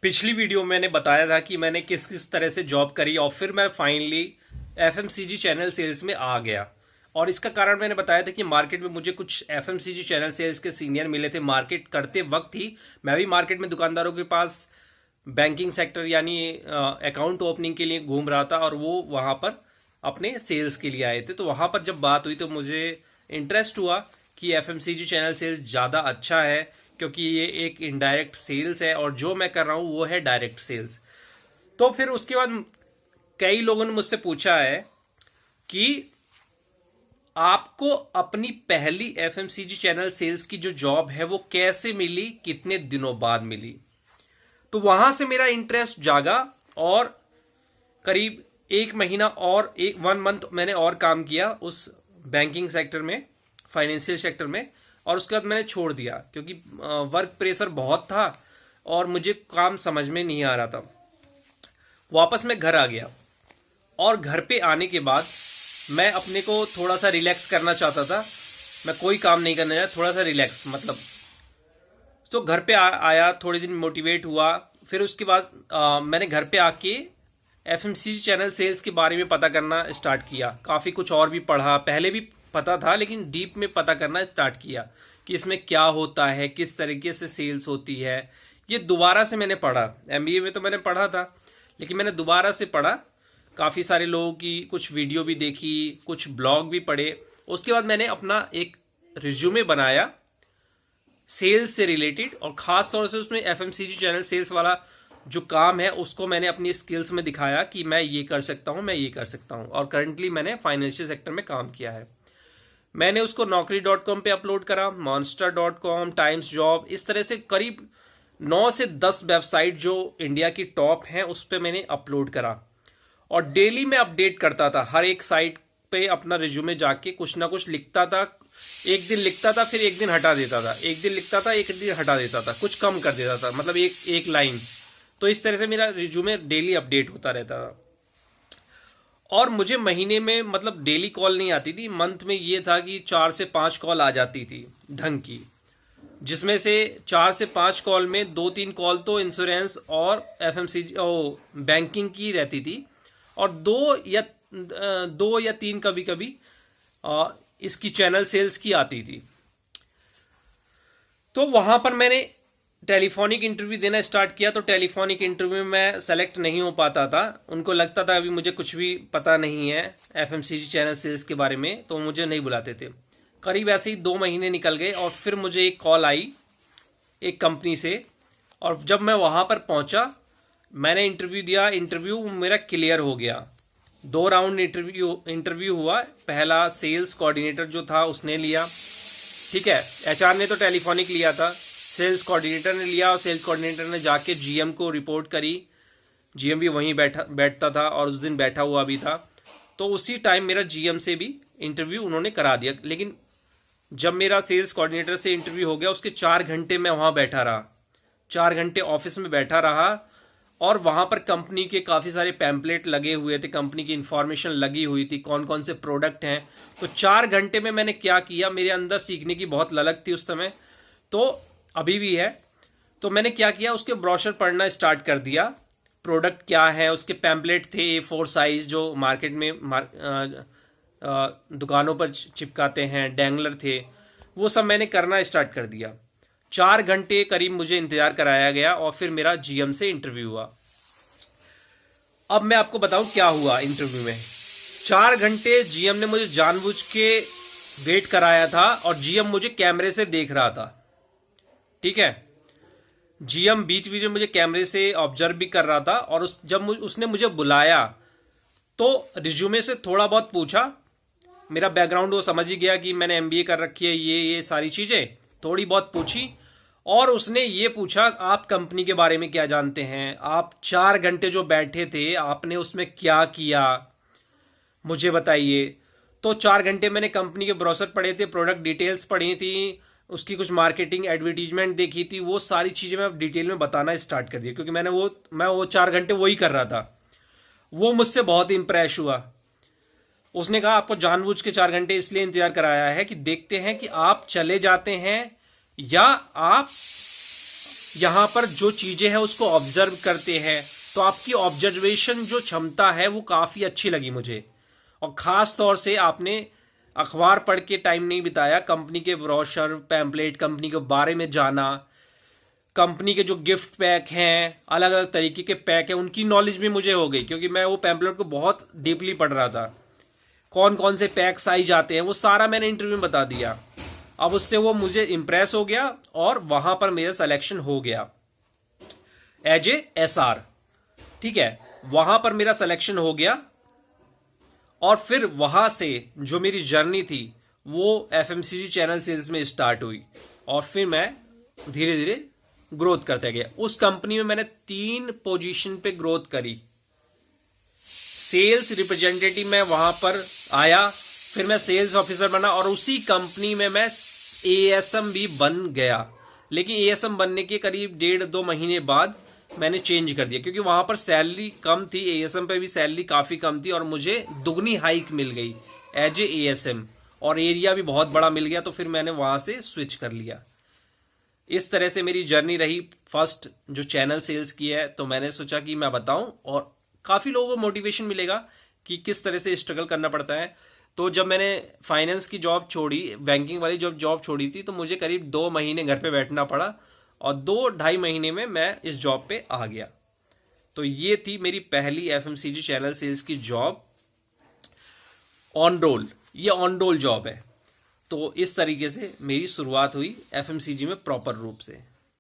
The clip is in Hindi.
पिछली वीडियो में मैंने बताया था कि मैंने किस किस तरह से जॉब करी और फिर मैं फाइनली एफएमसीजी चैनल सेल्स में आ गया। और इसका कारण मैंने बताया था कि मार्केट में मुझे कुछ एफएमसीजी चैनल सेल्स के सीनियर मिले थे। मार्केट करते वक्त ही मैं भी मार्केट में दुकानदारों के पास बैंकिंग सेक्टर यानी अकाउंट ओपनिंग के लिए घूम रहा था और वो वहां पर अपने सेल्स के लिए आए थे। तो वहां पर जब बात हुई तो मुझे इंटरेस्ट हुआ कि एफएमसीजी चैनल सेल्स ज़्यादा अच्छा है, क्योंकि ये एक इनडायरेक्ट सेल्स है और जो मैं कर रहा हूँ वो है डायरेक्ट सेल्स। तो फिर उसके बाद कई लोगों ने मुझसे पूछा है कि आपको अपनी पहली एफएमसीजी चैनल सेल्स की जो जॉब है वो कैसे मिली, कितने दिनों बाद मिली। तो वहां से मेरा इंटरेस्ट जागा और करीब एक महीना और एक 1 मंथ मैंने और काम किया उस बैंकिंग सेक्टर में, फाइनेंशियल सेक्टर में। और उसके बाद मैंने छोड़ दिया क्योंकि वर्क प्रेशर बहुत था और मुझे काम समझ में नहीं आ रहा था। वापस मैं घर आ गया और घर पे आने के बाद मैं अपने को थोड़ा सा रिलैक्स करना चाहता था। मैं कोई काम नहीं करना चाहता, थोड़ा सा रिलैक्स मतलब। तो घर पे आया, थोड़े दिन मोटिवेट हुआ। फिर उसके बाद मैंने घर पे आके एफएमसीजी चैनल सेल्स के बारे में पता करना स्टार्ट किया। काफ़ी कुछ और भी पढ़ा, पहले भी पता था लेकिन डीप में पता करना स्टार्ट किया कि इसमें क्या होता है, किस तरीके से सेल्स होती है। ये दोबारा से मैंने पढ़ा। एमबीए में तो मैंने पढ़ा था लेकिन मैंने दोबारा से पढ़ा। काफ़ी सारे लोगों की कुछ वीडियो भी देखी, कुछ ब्लॉग भी पढ़े। उसके बाद मैंने अपना एक रिज्यूमे बनाया सेल्स से रिलेटेड, और खास तौर से उसमें एफएमसीजी चैनल सेल्स वाला जो काम है उसको मैंने अपनी स्किल्स में दिखाया कि मैं ये कर सकता हूं, मैं ये कर सकता हूं। और करंटली मैंने फाइनेंशियल सेक्टर में काम किया है। मैंने उसको naukri.com पे अपलोड करा, monster.com, टाइम्स जॉब, इस तरह से करीब 9 से 10 वेबसाइट जो इंडिया की टॉप हैं उस पर मैंने अपलोड करा। और डेली मैं अपडेट करता था, हर एक साइट पे अपना रिज्यूमे जाके कुछ ना कुछ लिखता था। एक दिन लिखता था, फिर एक दिन हटा देता था, एक दिन लिखता था, एक दिन हटा देता था, कुछ कम कर देता था, मतलब एक एक लाइन। तो इस तरह से मेरा रिज्यूमे डेली अपडेट होता रहता था। और मुझे महीने में मतलब डेली कॉल नहीं आती थी, मंथ में ये था कि 4 से 5 कॉल आ जाती थी ढंग की, जिसमें से 4 से 5 कॉल में 2-3 कॉल तो इंश्योरेंस और एफएमसीजी बैंकिंग की रहती थी, और दो या तीन कभी कभी इसकी चैनल सेल्स की आती थी। तो वहां पर मैंने टेलीफोनिक इंटरव्यू देना स्टार्ट किया। तो टेलीफोनिक इंटरव्यू में मैं सेलेक्ट नहीं हो पाता था। उनको लगता था अभी मुझे कुछ भी पता नहीं है एफएमसीजी चैनल सेल्स के बारे में, तो मुझे नहीं बुलाते थे। करीब ऐसे ही 2 महीने निकल गए और फिर मुझे एक कॉल आई एक कंपनी से। और जब मैं वहां पर पहुंचा, मैंने इंटरव्यू दिया, इंटरव्यू मेरा क्लियर हो गया। 2 राउंड इंटरव्यू हुआ। पहला सेल्स कोऑर्डिनेटर जो था उसने लिया, ठीक है, एचआर ने तो टेलीफोनिक लिया था, सेल्स कोऑर्डिनेटर ने लिया और सेल्स कोऑर्डिनेटर ने जाके जीएम को रिपोर्ट करी। जीएम भी वहीं बैठता था और उस दिन बैठा हुआ भी था। तो उसी टाइम मेरा जीएम से भी इंटरव्यू उन्होंने करा दिया। लेकिन जब मेरा सेल्स कोऑर्डिनेटर से इंटरव्यू हो गया, उसके 4 घंटे मैं वहां बैठा रहा, 4 घंटे ऑफिस में बैठा रहा। और वहां पर कंपनी के काफी सारे पैम्पलेट लगे हुए थे, कंपनी की इंफॉर्मेशन लगी हुई थी, कौन कौन से प्रोडक्ट हैं। तो 4 घंटे में मैंने क्या किया, मेरे अंदर सीखने की बहुत ललक थी उस समय, तो अभी भी है। तो मैंने क्या किया, उसके ब्रोशर पढ़ना स्टार्ट कर दिया। प्रोडक्ट क्या है, उसके पैम्पलेट थे A4 साइज जो मार्केट में दुकानों पर चिपकाते हैं, डैंगलर थे, वो सब मैंने करना स्टार्ट कर दिया। 4 घंटे करीब मुझे इंतजार कराया गया और फिर मेरा जीएम से इंटरव्यू हुआ। अब मैं आपको बताऊं क्या हुआ इंटरव्यू में। 4 घंटे जीएम ने मुझे जानबूझ के वेट कराया था और जीएम मुझे कैमरे से देख रहा था, ठीक है। जीएम बीच बीच में मुझे कैमरे से ऑब्जर्व भी कर रहा था। और जब उसने मुझे बुलाया तो रिज्यूमे से थोड़ा बहुत पूछा। मेरा बैकग्राउंड वो समझ ही गया कि मैंने एमबीए कर रखी है, ये सारी चीजें थोड़ी बहुत पूछी। और उसने ये पूछा, आप कंपनी के बारे में क्या जानते हैं, आप 4 घंटे जो बैठे थे आपने उसमें क्या किया, मुझे बताइए। तो 4 घंटे मैंने कंपनी के ब्रोशर पढ़े थे, प्रोडक्ट डिटेल्स पढ़ी थी, उसकी कुछ मार्केटिंग एडवर्टीजमेंट देखी थी, वो सारी चीजें मैं डिटेल में बताना स्टार्ट कर दिया, क्योंकि मैं वो 4 घंटे वही कर रहा था। वो मुझसे बहुत इंप्रेस हुआ। उसने कहा आपको जानबूझ के 4 घंटे इसलिए इंतजार कराया है कि देखते हैं कि आप चले जाते हैं या आप यहाँ पर जो चीजें हैं उसको ऑब्जर्व करते हैं, तो आपकी ऑब्जर्वेशन जो क्षमता है वो काफी अच्छी लगी मुझे। और खास तौर से आपने अखबार पढ़ के टाइम नहीं बिताया, कंपनी के ब्रोशर पैम्पलेट, कंपनी के बारे में जाना, कंपनी के जो गिफ्ट पैक हैं, अलग अलग तरीके के पैक हैं, उनकी नॉलेज भी मुझे हो गई, क्योंकि मैं वो पैम्पलेट को बहुत डीपली पढ़ रहा था। कौन कौन से पैक्स आई जाते हैं वो सारा मैंने इंटरव्यू में बता दिया। अब उससे वो मुझे इंप्रेस हो गया और वहां पर मेरा सिलेक्शन हो गया एज ए SR। ठीक है, वहां पर मेरा सिलेक्शन हो गया और फिर वहां से जो मेरी जर्नी थी वो FMCG चैनल सेल्स में स्टार्ट हुई और फिर मैं धीरे धीरे ग्रोथ करते गया। उस कंपनी में मैंने 3 पोजीशन पे ग्रोथ करी। सेल्स रिप्रेजेंटेटिव में वहां पर आया, फिर मैं सेल्स ऑफिसर बना और उसी कंपनी में मैं ASM भी बन गया। लेकिन ASM बनने के करीब 1.5-2 महीने बाद मैंने चेंज कर दिया, क्योंकि वहां पर सैलरी कम थी, ASM पे भी सैलरी काफी कम थी और मुझे दुगनी हाइक मिल गई एज ए ASM और एरिया भी बहुत बड़ा मिल गया, तो फिर मैंने वहां से स्विच कर लिया। इस तरह से मेरी जर्नी रही फर्स्ट जो चैनल सेल्स की है। तो मैंने सोचा कि मैं बताऊं और काफी लोगों को मोटिवेशन मिलेगा कि किस तरह से स्ट्रगल करना पड़ता है। तो जब मैंने फाइनेंस की जॉब छोड़ी, बैंकिंग वाली जॉब छोड़ी थी, तो मुझे करीब 2 महीने घर पे बैठना पड़ा और 2-2.5 महीने में मैं इस जॉब पे आ गया। तो ये थी मेरी पहली FMCG चैनल सेल्स की जॉब ऑन रोल। ये ऑन रोल जॉब है। तो इस तरीके से मेरी शुरुआत हुई FMCG में प्रॉपर रूप से।